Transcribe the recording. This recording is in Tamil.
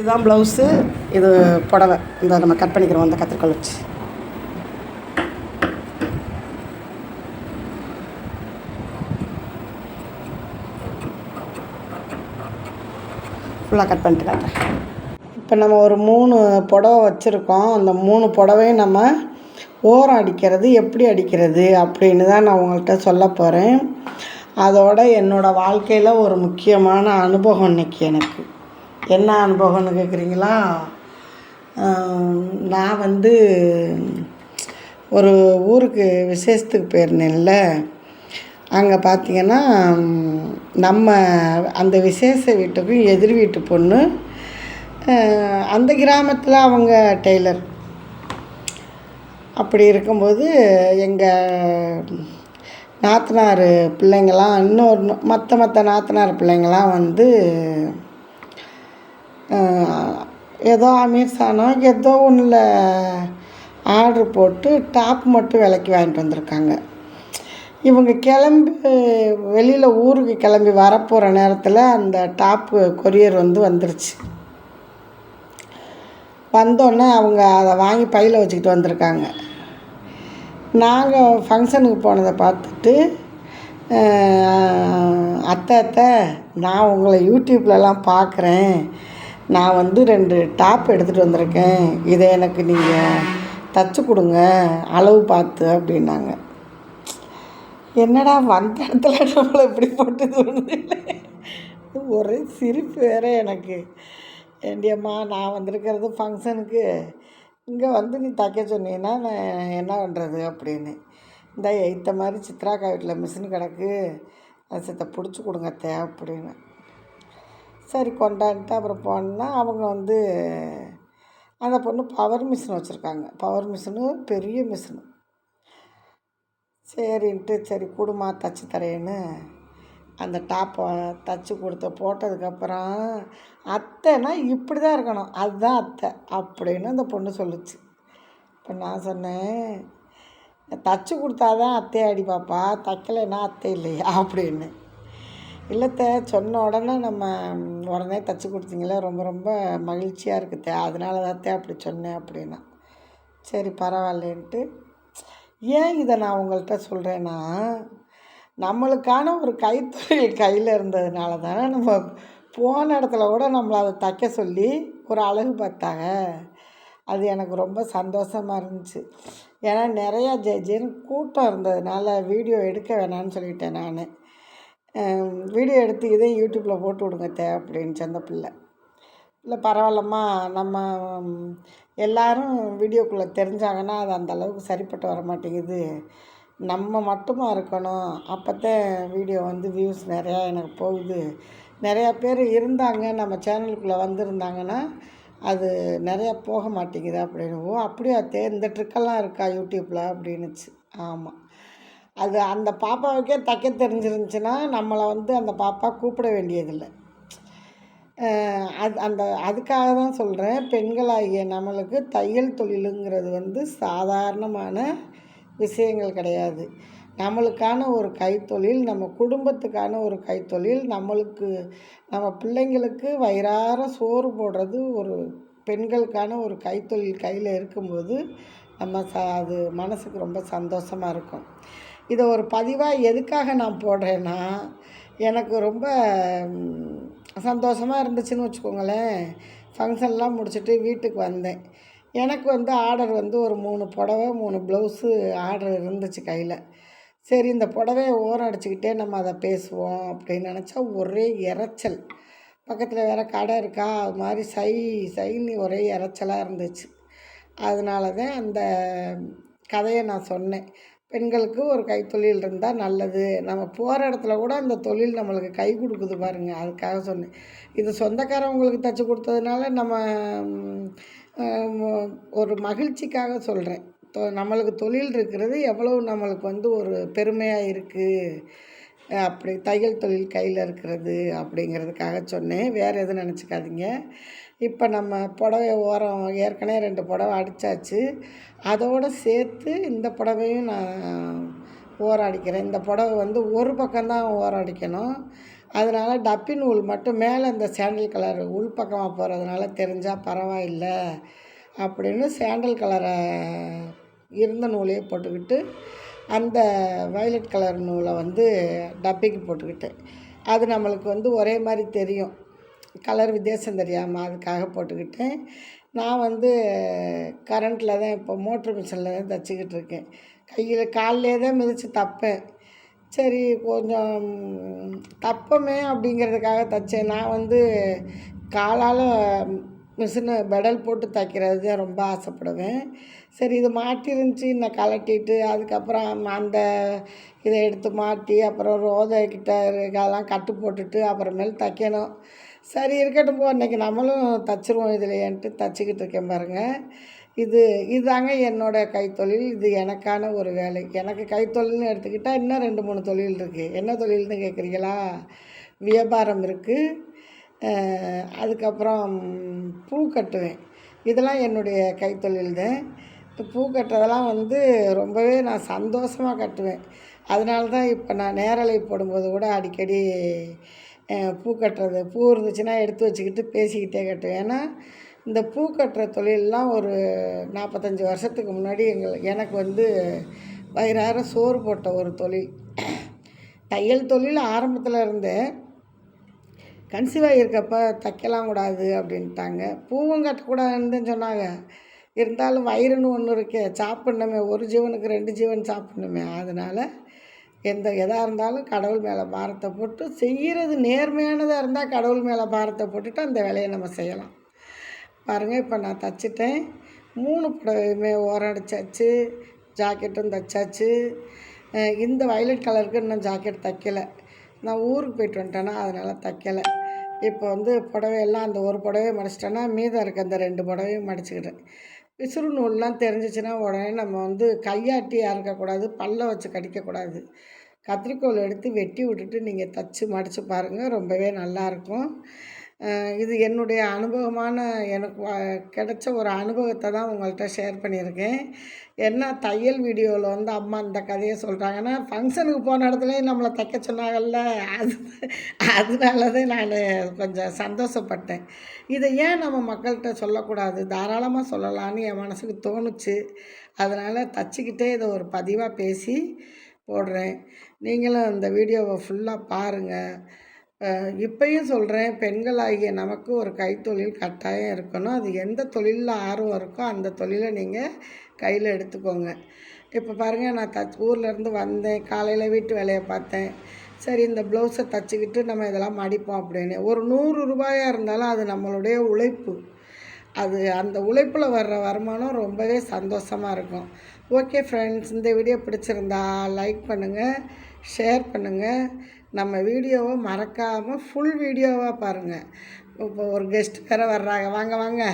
இதுதான் ப்ளவுஸு, இது புடவை. இந்த நம்ம கட் பண்ணிக்கிறோம் அந்த கத்திரிக்கோல் வச்சு. ஃபுல்லாக கட் பண்ணிட்டு காட்டுறேன். இப்போ நம்ம ஒரு 3 புடவை வச்சுருக்கோம். அந்த 3 புடவையும் நம்ம ஓரம் அடிக்கிறது எப்படி அடிக்கிறது அப்படின்னு தான் நான் உங்கள்கிட்ட சொல்ல போகிறேன். அதோட என்னோடய வாழ்க்கையில் ஒரு முக்கியமான அனுபவம் இன்றைக்கி எனக்கு. என்ன அனுபவம்னு கேட்குறீங்களா? நான் ஒரு ஊருக்கு விசேஷத்துக்கு போயிருந்தேன்ல. அங்கே பார்த்திங்கன்னா நம்ம அந்த விசேஷ வீட்டுக்கும் எதிர் வீட்டு பொண்ணு அந்த கிராமத்தில் அவங்க டெய்லர். அப்படி இருக்கும்போது எங்கள் நாத்தனார் பிள்ளைங்களாம் மற்ற நாத்தனார் பிள்ளைங்களாம் ஏதோ அமேசானோ ஏதோ ஒன்றில் ஆர்ட்ரு போட்டு டாப் மட்டும் விலைக்கு வாங்கிட்டு வந்திருக்காங்க. இவங்க வெளியில் ஊருக்கு கிளம்பி வரப்போகிற நேரத்தில் அந்த டாப்பு கொரியர் வந்துருச்சு. வந்தோடனே அவங்க அதை வாங்கி பையில் வச்சுக்கிட்டு வந்திருக்காங்க. நாங்கள் ஃபங்க்ஷனுக்கு போனதை பார்த்துட்டு, அத்தை நான் உங்களை யூடியூப்லலாம் பார்க்குறேன், நான் 2 டாப் எடுத்துகிட்டு வந்திருக்கேன், இதை எனக்கு நீங்கள் தச்சு கொடுங்க அளவு பார்த்து அப்படின்னாங்க. என்னடா வந்த இடத்துல நம்மளை இப்படி போட்டு தோணுது. ஒரே சிரிப்பு வேறு எனக்கு. ஏண்டியம்மா, நான் வந்திருக்கிறது ஃபங்க்ஷனுக்கு, இங்கே நீ தைக்க சொன்னீங்கன்னா நான் என்ன பண்ணுறது அப்படின்னு. இந்த எய்த்த மாதிரி சித்ராக்கா வீட்டில் மிஷின் கிடக்கு, அதை பிடிச்சி கொடுங்க அத்தை அப்படின்னு. சரி கொண்டான்ட்டு அப்புறம் போனால் அவங்க அந்த பொண்ணு பவர் மிஷின் வச்சுருக்காங்க. பவர் மிஷினு பெரிய மிஷினு. சரின்ட்டு சரி கொடுமா தச்சு தரேன்னு அந்த டாப்பை தச்சு போட்டதுக்கப்புறம், அத்தைனா இப்படி தான் இருக்கணும், அதுதான் அத்தை அப்படின்னு அந்த பொண்ணு சொல்லுச்சு. இப்போ நான் சொன்னேன், தச்சு கொடுத்தாதான் அத்தையாடி பாப்பா, தைக்கலைன்னா அத்தை இல்லையா அப்படின்னு. இல்லைத்த, சொன்ன உடனே உடனே தச்சு கொடுத்தீங்களே, ரொம்ப ரொம்ப மகிழ்ச்சியாக இருக்குத்த, அதனால தான் அப்படி சொன்னேன் அப்படின்னா. சரி பரவாயில்லன்ட்டு. ஏன் இதை நான் உங்கள்கிட்ட சொல்கிறேன்னா, நம்மளுக்கான ஒரு கைத்தொழில் கையில் இருந்ததுனால தானே நம்ம போன இடத்துல கூட நம்மளை அதை தைக்க சொல்லி ஒரு அழகு பார்த்தாங்க. அது எனக்கு ரொம்ப சந்தோஷமாக இருந்துச்சு. ஏன்னா நிறையா ஜேன்னு கூட்டம் இருந்ததுனால வீடியோ எடுக்க வேணான்னு சொல்லிட்டேன் நான். வீடியோ எடுத்து இதே யூடியூப்பில் போட்டு விடுங்க அப்படின்ச்சு அந்த பிள்ளை. இல்லை பரவாயில்லம்மா, நம்ம எல்லோரும் வீடியோக்குள்ளே தெரிஞ்சாங்கன்னா அது அந்தளவுக்கு சரிப்பட்டு வர மாட்டேங்குது, நம்ம மட்டுமா இருக்கணும், அப்போத்தான் வீடியோ வியூஸ் நிறையா எனக்கு போகுது, நிறையா பேர் இருந்தாங்க நம்ம சேனலுக்குள்ளே வந்திருந்தாங்கன்னா அது நிறையா போக மாட்டேங்குது அப்படின்னு. ஓ அப்படியா இந்த ட்ரிக்கெல்லாம் இருக்கா யூடியூப்பில் அப்படின்னுச்சு. ஆமாம், அது அந்த பாப்பாவுக்கே தைக்க தெரிஞ்சிருந்துச்சுன்னா நம்மளை அந்த பாப்பா கூப்பிட வேண்டியதில்லை. அதுக்காக தான் சொல்கிறேன், பெண்களாகிய நம்மளுக்கு தையல் தொழிலுங்கிறது சாதாரணமான விஷயங்கள் கிடையாது. நம்மளுக்கான ஒரு கைத்தொழில், நம்ம குடும்பத்துக்கான ஒரு கைத்தொழில், நம்ம பிள்ளைங்களுக்கு வயிறார சோறு போடுறது ஒரு பெண்களுக்கான ஒரு கைத்தொழில் கையில் இருக்கும்போது அது மனதுக்கு ரொம்ப சந்தோஷமாக இருக்கும். இதை ஒரு பதிவாக எதுக்காக நான் போடுறேன்னா, எனக்கு ரொம்ப சந்தோஷமாக இருந்துச்சுன்னு வச்சுக்கோங்களேன். ஃபங்க்ஷன்லாம் முடிச்சுட்டு வீட்டுக்கு வந்தேன். எனக்கு ஆர்டர் ஒரு 3 புடவை 3 ப்ளவுஸு ஆர்டர் இருந்துச்சு கையில். சரி இந்த புடவைய ஓரம் அடிச்சுக்கிட்டே நம்ம அதை பேசுவோம் அப்படின்னு நினச்சா ஒரே இரைச்சல். பக்கத்தில் வேறு கடை இருக்கா, அது மாதிரி சைன்னு ஒரே இரைச்சலாக இருந்துச்சு. அதனால தான் அந்த கதையை நான் சொன்னேன். பெண்களுக்கு ஒரு கைத்தொழில் இருந்தால் நல்லது, நம்ம போகிற இடத்துல கூட அந்த தொழில் நம்மளுக்கு கை கொடுக்குது பாருங்கள், அதுக்காக சொன்னேன். இது சொந்தக்காரவங்களுக்கு தைச்சி கொடுத்ததுனால நம்ம ஒரு மகிழ்ச்சிக்காக சொல்கிறேன். நம்மளுக்கு தொழில் இருக்கிறது எவ்வளவு நம்மளுக்கு ஒரு பெருமையாக இருக்குது, அப்படி தையல் தொழில் கையில் இருக்கிறது அப்படிங்கிறதுக்காக சொன்னேன். வேறு எதுவும் நினச்சிக்காதீங்க. இப்போ நம்ம புடவை ஓரம் ஏற்கனவே 2 புடவை அடித்தாச்சு, அதோடு சேர்த்து இந்த புடவையும் நான் ஓரம் அடிக்கிறேன். இந்த புடவை ஒரு பக்கம்தான் ஓரம் அடிக்கணும், அதனால் டப்பி நூல் மட்டும் மேலே இந்த சாண்டில் கலர் உள்பக்கமாக போகிறதுனால தெரிஞ்சால் பரவாயில்லை அப்படின்னு சாண்டில் கலரை இருந்த நூலையே போட்டுக்கிட்டு அந்த வயலட் கலர் நூலை வந்து டப்பிக்கு போட்டுக்கிட்டேன். அது நம்மளுக்கு வந்து ஒரே மாதிரி தெரியும், கலர் வித்தியாசம் தெரியாமல் அதுக்காக போட்டுக்கிட்டேன். நான் வந்து கரண்ட்டில் தான் இப்போ மோட்ரு மிஷினில் தான் தைச்சிக்கிட்டு இருக்கேன். கால்லே தான் மிதித்து தைப்பேன். சரி கொஞ்சம் தப்பமே அப்படிங்கிறதுக்காக தைச்சேன். நான் வந்து காலால் மிஷினை பெடல் போட்டு தைக்கிறது தான் ரொம்ப ஆசைப்படுவேன். சரி இது மாட்டிருந்துச்சி, நான் கழட்டிட்டு அதுக்கப்புறம் அந்த இதை எடுத்து மாட்டி அப்புறம் ரோதைக்கிட்ட அதெல்லாம் கட்டு போட்டுட்டு அப்புறமேல் தைக்கணும். சரி இருக்கட்டும் போ, இன்றைக்கி நம்மளும் தைச்சிருவோம் இதுலையேன்ட்டு தைச்சிக்கிட்டு இருக்கேன் பாருங்கள். இதுதாங்க என்னோடய கைத்தொழில். இது எனக்கான ஒரு வேலை. எனக்கு கைத்தொழில்னு எடுத்துக்கிட்டால் இன்னும் 2 3 தொழில் இருக்குது. என்ன தொழில்னு கேட்குறீங்களா? வியாபாரம் இருக்குது. அதுக்கப்புறம் பூ கட்டுவேன். இதெல்லாம் என்னுடைய கைத்தொழில் தான். பூ கட்டுறதெல்லாம் வந்து ரொம்பவே நான் சந்தோஷமாக கட்டுவேன். அதனால தான் இப்போ நான் நேரலை போடும்போது கூட அடிக்கடி பூ கட்டுறது, பூ இருந்துச்சுன்னா எடுத்து வச்சுக்கிட்டு பேசிக்கிட்டே கட்டுவேன். ஏன்னா இந்த பூ கட்டுற தொழிலெலாம் ஒரு 45 வருஷத்துக்கு முன்னாடி எனக்கு வந்து வயிறார சோறு போட்ட ஒரு தொழில். தையல் தொழில் ஆரம்பத்தில் இருந்தேன். கன்சீவாக இருக்கப்போ தைக்கலாம் கூடாது அப்படின்ட்டாங்க. பூவும் கட்டக்கூடாதுன்னு சொன்னாங்க. இருந்தாலும் வயிறுன்னு ஒன்று இருக்கே, சாப்பிட்ணுமே, ஒரு ஜீவனுக்கு 2 ஜீவன் சாப்பிட்ணுமே. அதனால் எதாக இருந்தாலும் கடவுள் மேலே பாரத்தை போட்டு செய்கிறது நேர்மையானதாக இருந்தால் கடவுள் மேலே பாரத்தை போட்டுட்டு அந்த வேலையை நம்ம செய்யலாம். பாருங்கள், இப்போ நான் தைச்சிட்டேன். 3 புடவையுமே ஓரம் அடித்தாச்சு, ஜாக்கெட்டும் தைச்சாச்சு. இந்த வயலட் கலருக்கு இன்னும் ஜாக்கெட் தைக்கலை. நான் ஊருக்கு போய்ட்டு வந்துட்டேன்னா அதனால் தைக்கலை. இப்போ வந்து புடவையெல்லாம் அந்த ஒரு புடவையை மடிச்சிட்டேன்னா மீதம் இருக்க அந்த 2 புடவையும் மடிச்சுக்கிட்டேன். விசுறு நூல்லாம் தெரிஞ்சிச்சுன்னா உடனே நம்ம வந்து கையாட்டி அறுக்கக்கூடாது, பல்ல வச்சு கடிக்கக்கூடாது. கத்திரிக்கோல் எடுத்து வெட்டி விட்டுட்டு நீங்கள் தைச்சி மடித்து பாருங்கள், ரொம்பவே நல்லாயிருக்கும். இது என்னுடைய அனுபவமான எனக்கு கிடைச்ச ஒரு அனுபவத்தை தான் உங்கள்கிட்ட ஷேர் பண்ணியிருக்கேன். என்ன தையல் வீடியோவில் வந்து அம்மா இந்த கதையை சொல்கிறாங்கன்னா, ஃபங்க்ஷனுக்கு போன இடத்துலையும் நம்மளை தைக்க சொன்னாங்கல்ல, அதனால தான் நான் கொஞ்சம் சந்தோஷப்பட்டேன். இதை ஏன் நம்ம மக்கள்கிட்ட சொல்லக்கூடாது, தாராளமாக சொல்லலான்னு என் மனசுக்கு தோணுச்சு. அதனால் தைச்சிக்கிட்டே இதை ஒரு பதிவாக பேசி போடுறேன். நீங்களும் இந்த வீடியோவை ஃபுல்லாக பாருங்கள். இப்பயும் சொல்கிறேன், பெண்களாகிய நமக்கு ஒரு கைத்தொழில் கட்டாயம் இருக்கணும். அது எந்த தொழிலில் ஆர்வம் இருக்கோ அந்த தொழிலை நீங்கள் கையில் எடுத்துக்கோங்க. இப்போ பாருங்கள், நான் ஊர்லேருந்து வந்தேன், காலையில் வீட்டு வேலையை பார்த்தேன். சரி இந்த ப்ளவுஸை தைச்சிக்கிட்டு நம்ம இதெல்லாம் மடிப்போம் அப்படின்னு. ஒரு 100 ரூபாயாக இருந்தாலும் அது நம்மளுடைய உழைப்பு. அது அந்த உழைப்பில் வர்ற வருமானம் ரொம்பவே சந்தோஷமாக இருக்கும். ஓகே ஃப்ரெண்ட்ஸ், இந்த வீடியோ பிடிச்சிருந்தா லைக் பண்ணுங்கள், ஷேர் பண்ணுங்கள். நம்ம வீடியோவை மறக்காமல் ஃபுல் வீடியோவாக பாருங்கள். இப்போ ஒரு கெஸ்ட் வேறு வர்றாங்க, வாங்க வாங்க.